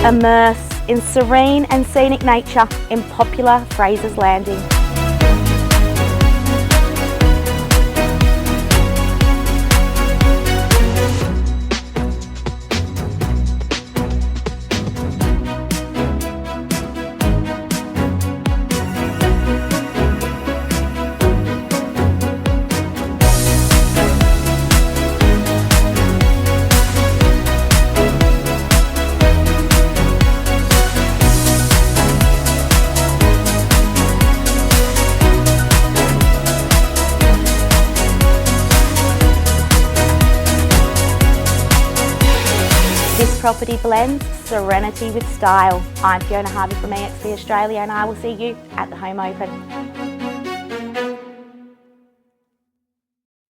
Immerse in serene and scenic nature in popular Frasers Landing. This property blends serenity with style. I'm Fiona Harvey from EXP Australia and I will see you at the home open.